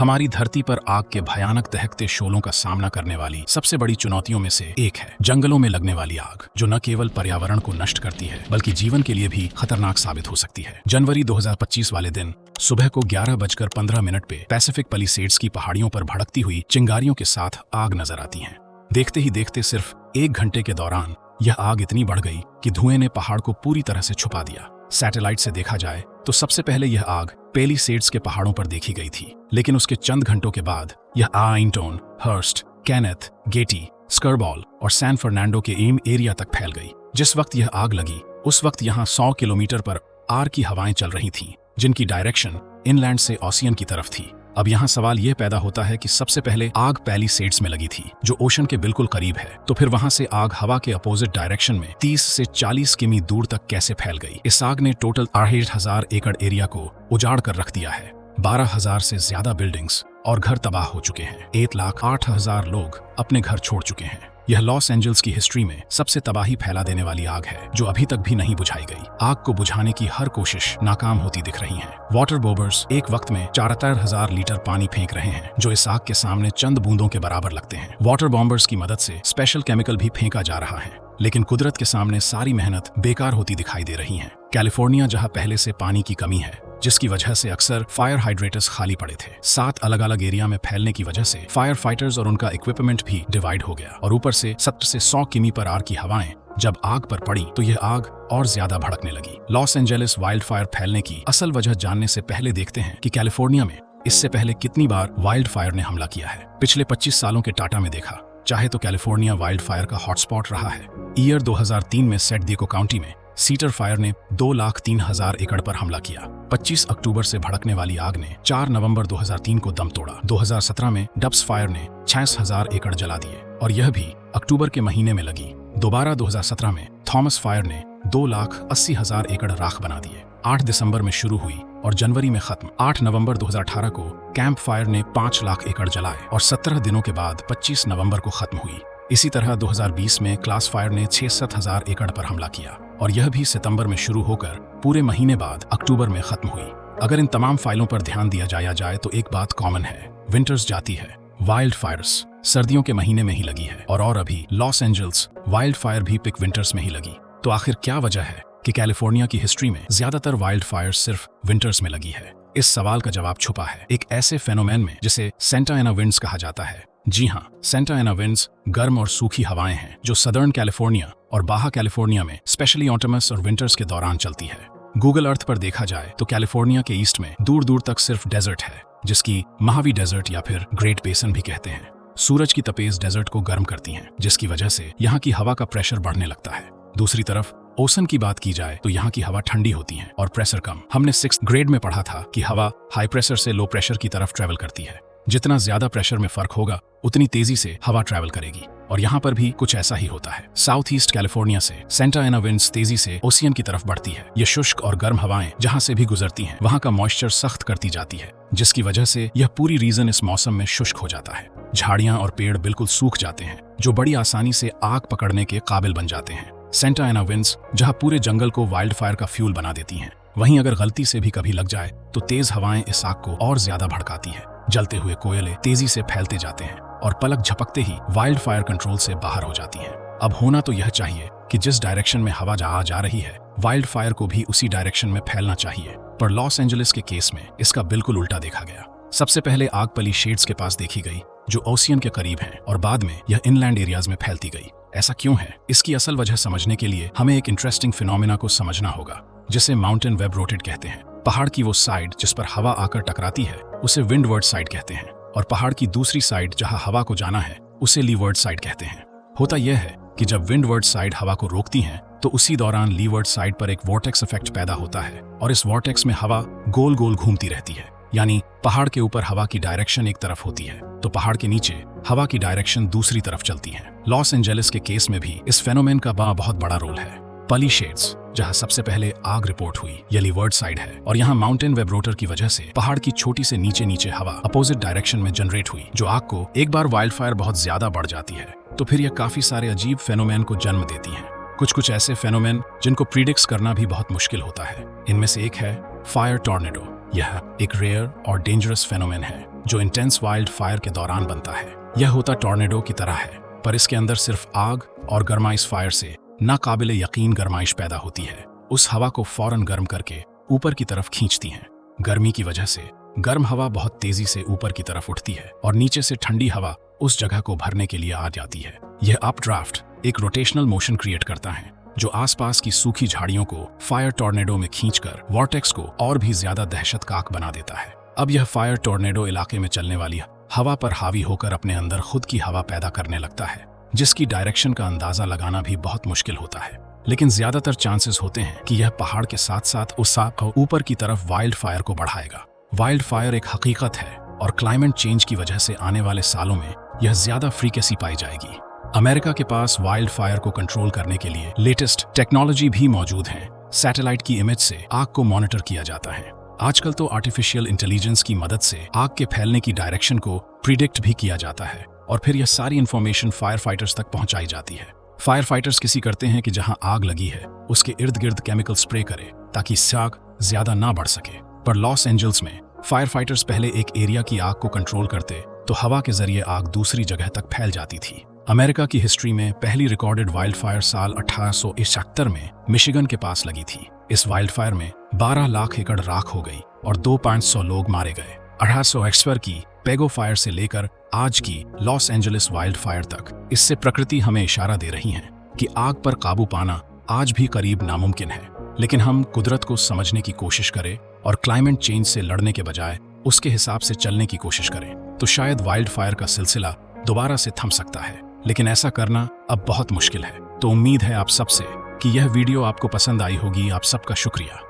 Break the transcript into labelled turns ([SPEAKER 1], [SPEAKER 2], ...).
[SPEAKER 1] हमारी धरती पर आग के भयानक दहकते शोलों का सामना करने वाली सबसे बड़ी चुनौतियों में से एक है जंगलों में लगने वाली आग, जो न केवल पर्यावरण को नष्ट करती है बल्कि जीवन के लिए भी खतरनाक साबित हो सकती है। जनवरी 2025 वाले दिन सुबह को 11:15 पे पैसिफिक पैलिसेड्स की पहाड़ियों पर भड़कती हुई चिंगारियों के साथ आग नजर आती है। देखते ही देखते सिर्फ 1 घंटे के दौरान यह आग इतनी बढ़ गई कि धुएं ने पहाड़ को पूरी तरह से छुपा दिया। सैटेलाइट से देखा जाए तो सबसे पहले यह आग पैलिसेड्स के पहाड़ों पर देखी गई थी, लेकिन उसके चंद घंटों के बाद यह आर्लिंगटन, हर्स्ट, केनेथ, गेटी, स्कर्बॉल और सैन फर्नांडो के एम एरिया तक फैल गई। जिस वक्त यह आग लगी उस वक्त यहाँ 100 किलोमीटर पर आर की हवाएं चल रही थीं, जिनकी डायरेक्शन इनलैंड से ओशियन की तरफ थी। अब यहाँ सवाल यह पैदा होता है कि सबसे पहले आग पैलिसेड्स में लगी थी, जो ओशन के बिल्कुल करीब है, तो फिर वहां से आग हवा के अपोजिट डायरेक्शन में 30 से 40 किमी दूर तक कैसे फैल गई। इस आग ने टोटल 8,000 एकड़ एरिया को उजाड़ कर रख दिया है। 12,000 से ज्यादा बिल्डिंग्स और घर तबाह हो चुके हैं। 1,08,000 लोग अपने घर छोड़ चुके हैं। यह लॉस एंजल्स की हिस्ट्री में सबसे तबाही फैला देने वाली आग है, जो अभी तक भी नहीं बुझाई गई। आग को बुझाने की हर कोशिश नाकाम होती दिख रही है। वाटर बोबर्स एक वक्त में 74,000 लीटर पानी फेंक रहे हैं, जो इस आग के सामने चंद बूंदों के बराबर लगते हैं। वाटर बॉम्बर्स की मदद से स्पेशल केमिकल भी फेंका जा रहा है, लेकिन कुदरत के सामने सारी मेहनत बेकार होती दिखाई दे रही है। कैलिफोर्निया, जहां पहले से पानी की कमी है, जिसकी वजह से अक्सर फायर हाइड्रेटर्स खाली पड़े थे, 7 अलग अलग एरिया में फैलने की वजह से फायर फाइटर्स और उनका इक्विपमेंट भी डिवाइड हो गया, और ऊपर से 70 से 100 किमी पर आर की हवाएं जब आग पर पड़ी तो यह आग और ज्यादा भड़कने लगी। लॉस एंजेलिस वाइल्ड फायर फैलने की असल वजह जानने से पहले देखते हैं कि कैलिफोर्निया में इससे पहले कितनी बार वाइल्ड फायर ने हमला किया है। पिछले 25 सालों के टाटा में देखा चाहे तो कैलिफोर्निया वाइल्ड फायर का हॉटस्पॉट रहा है। ईयर 2003 में सैन डिएगो काउंटी में सीटर फायर ने 2,03,000 एकड़ पर हमला किया। 25 अक्टूबर से भड़कने वाली आग ने 4 नवंबर 2003 को दम तोड़ा। 2017 में डब्स फायर ने 66,000 एकड़ जला दिए, और यह भी अक्टूबर के महीने में लगी। दोबारा 2017 में थॉमस फायर ने 2,80,000 एकड़ राख बना दिए। 8 दिसंबर में शुरू हुई और जनवरी में खत्म। 8 नवंबर 2018 को कैंप फायर ने 5 लाख एकड़ जलाए और 17 दिनों के बाद 25 नवंबर को खत्म हुई। इसी तरह 2020 में क्लास फायर ने 66,000 एकड़ पर हमला किया, और यह भी सितंबर में शुरू होकर पूरे महीने बाद अक्टूबर में खत्म हुई। अगर इन तमाम फाइलों पर ध्यान दिया जाए तो एक बात कॉमन है, विंटर्स जाती है। वाइल्ड फायर्स सर्दियों के महीने में ही लगी है, और अभी लॉस एंजल्स वाइल्ड फायर भी पिक विंटर्स में ही लगी। तो आखिर क्या वजह है कि कैलिफोर्निया की हिस्ट्री में ज्यादातर वाइल्ड फायर सिर्फ विंटर्स में लगी है? इस सवाल का जवाब छुपा है एक ऐसे फेनोमेन में जिसे सेंटा एना विंड्स कहा जाता है। जी हाँ, सेंटा एना विंड्स गर्म और सूखी हवाएं हैं जो सदर्न कैलिफोर्निया और बाहा कैलिफोर्निया में स्पेशली ऑटमस और विंटर्स के दौरान चलती है। गूगल अर्थ पर देखा जाए तो कैलिफोर्निया के ईस्ट में दूर दूर तक सिर्फ डेजर्ट है, जिसकी महावी डेजर्ट या फिर ग्रेट बेसन भी कहते हैं। सूरज की तपेज डेजर्ट को गर्म करती है, जिसकी वजह से यहाँ की हवा का प्रेशर बढ़ने लगता है। दूसरी तरफ ओशन की बात की जाए तो यहाँ की हवा ठंडी होती है और प्रेशर कम। हमने 6th ग्रेड में पढ़ा था कि हवा हाई प्रेशर से लो प्रेशर की तरफ ट्रेवल करती है। जितना ज्यादा प्रेशर में फर्क होगा उतनी तेजी से हवा ट्रैवल करेगी, और यहाँ पर भी कुछ ऐसा ही होता है। साउथ ईस्ट कैलिफोर्निया से सेंटा एना विंड्स तेजी से ओशियन की तरफ बढ़ती है। ये शुष्क और गर्म हवाएं जहाँ से भी गुजरती हैं, वहाँ का मॉइस्चर सख्त करती जाती है, जिसकी वजह से यह पूरी रीजन इस मौसम में शुष्क हो जाता है। झाड़ियां और पेड़ बिल्कुल सूख जाते हैं, जो बड़ी आसानी से आग पकड़ने के काबिल बन जाते हैं। सेंटा एना विंड्स जहाँ पूरे जंगल को वाइल्ड फायर का फ्यूल बना देती हैं, वहीं अगर गलती से भी कभी लग जाए तो तेज हवाएं इस आग को और ज्यादा भड़काती है। जलते हुए कोयले तेजी से फैलते जाते हैं और पलक झपकते ही वाइल्ड फायर कंट्रोल से बाहर हो जाती हैं। अब होना तो यह चाहिए कि जिस डायरेक्शन में हवा जा रही है, वाइल्ड फायर को भी उसी डायरेक्शन में फैलना चाहिए, पर लॉस एंजलिस के केस में इसका बिल्कुल उल्टा देखा गया। सबसे पहले आग पैलिसेड्स के पास देखी गई, जो ओशियन के करीब है, और बाद में यह इनलैंड एरियाज में फैलती गई। ऐसा क्यों है? इसकी असल वजह समझने के लिए हमें एक इंटरेस्टिंग फिनोमिना को समझना होगा, जिसे माउंटेन वेब रोटेट कहते हैं। पहाड़ की वो साइड जिस पर हवा आकर टकराती है उसे विंडवर्ड साइड कहते हैं, और पहाड़ की दूसरी साइड जहां हवा को जाना है उसे लीवर्ड साइड कहते हैं। होता यह है कि जब विंडवर्ड साइड हवा को रोकती है तो उसी दौरान लीवर्ड साइड पर एक वॉर्टेक्स इफेक्ट पैदा होता है, और इस वॉर्टेक्स में हवा गोल गोल घूमती रहती है। यानी पहाड़ के ऊपर हवा की डायरेक्शन एक तरफ होती है तो पहाड़ के नीचे हवा की डायरेक्शन दूसरी तरफ चलती है। लॉस एंजेलिस के केस में भी इस फेनोमेन का बहुत बड़ा रोल है। पैलिसेड्स जहां सबसे पहले आग रिपोर्ट हुई, ये लीवर्ड साइड है, और यहाँ माउंटेन वेब रोटर की वजह से पहाड़ की छोटी से नीचे हवा अपोजिट डायरेक्शन में जनरेट हुई, जो आग को एक बार वाइल्ड फायर बहुत ज्यादा बढ़ जाती है तो फिर यह काफी सारे अजीब फेनोमेन को जन्म देती है। कुछ ऐसे फेनोमेन जिनको प्रीडिक्स करना भी बहुत मुश्किल होता है। इनमें से एक है फायर टॉर्नेडो। यह एक रेयर और डेंजरस फेनोमेन है जो इंटेंस वाइल्ड फायर के दौरान बनता है। यह होता टॉर्नेडो की तरह है, पर इसके अंदर सिर्फ आग और गर्माइश फायर से नाकाबिले यकीन गर्माइश पैदा होती है। उस हवा को फौरन गर्म करके ऊपर की तरफ खींचती हैं। गर्मी की वजह से गर्म हवा बहुत तेजी से ऊपर की तरफ उठती है और नीचे से ठंडी हवा उस जगह को भरने के लिए आ जाती है। यह अपड्राफ्ट एक रोटेशनल मोशन क्रिएट करता है जो आसपास की सूखी झाड़ियों को फायर टॉर्नेडो में खींचकर वॉर्टेक्स को और भी ज्यादा दहशतनाक बना देता है। अब यह फायर टॉर्नेडो इलाके में चलने वाली हवा पर हावी होकर अपने अंदर खुद की हवा पैदा करने लगता है, जिसकी डायरेक्शन का अंदाजा लगाना भी बहुत मुश्किल होता है। लेकिन ज्यादातर चांसेस होते हैं कि यह पहाड़ के साथ साथ उस आग को ऊपर की तरफ वाइल्ड फायर को बढ़ाएगा। वाइल्ड फायर एक हकीकत है और क्लाइमेट चेंज की वजह से आने वाले सालों में यह ज्यादा फ्रीक्वेंसी पाई जाएगी। अमेरिका के पास वाइल्ड फायर को कंट्रोल करने के लिए लेटेस्ट टेक्नोलॉजी भी मौजूद है। सैटेलाइट की इमेज से आग को मॉनिटर किया जाता है। आजकल तो आर्टिफिशियल इंटेलिजेंस की मदद से आग के फैलने की डायरेक्शन को प्रिडिक्ट भी किया जाता है और फिर यह सारी इंफॉर्मेशन फायर फाइटर्स तक पहुंचाई जाती है। फायर फाइटर्स किसी करते हैं कि जहां आग लगी है उसके इर्द गिर्द केमिकल स्प्रे करे ताकि इससे आग ज्यादा ना बढ़ सके। पर लॉस एंजल्स में फायर फाइटर्स पहले एक एरिया की आग को कंट्रोल करते तो हवा के जरिए आग दूसरी जगह तक फैल जाती थी। अमेरिका की हिस्ट्री में पहली रिकॉर्डेड वाइल्ड फायर साल 1871 में मिशिगन के पास लगी थी। इस वाइल्ड फायर में 12 लाख एकड़ राख हो गई और 2,500 लोग मारे गए। 1861 की पेगो फायर से लेकर आज की लॉस एंजलिस वाइल्ड फायर तक, इससे प्रकृति हमें इशारा दे रही है कि आग पर काबू पाना आज भी करीब नामुमकिन है। लेकिन हम कुदरत को समझने की कोशिश करें और क्लाइमेट चेंज से लड़ने के बजाय उसके हिसाब से चलने की कोशिश करें तो शायद वाइल्ड फायर का सिलसिला दोबारा से थम सकता है। लेकिन ऐसा करना अब बहुत मुश्किल है। तो उम्मीद है आप सबसे कि यह वीडियो आपको पसंद आई होगी। आप सबका शुक्रिया।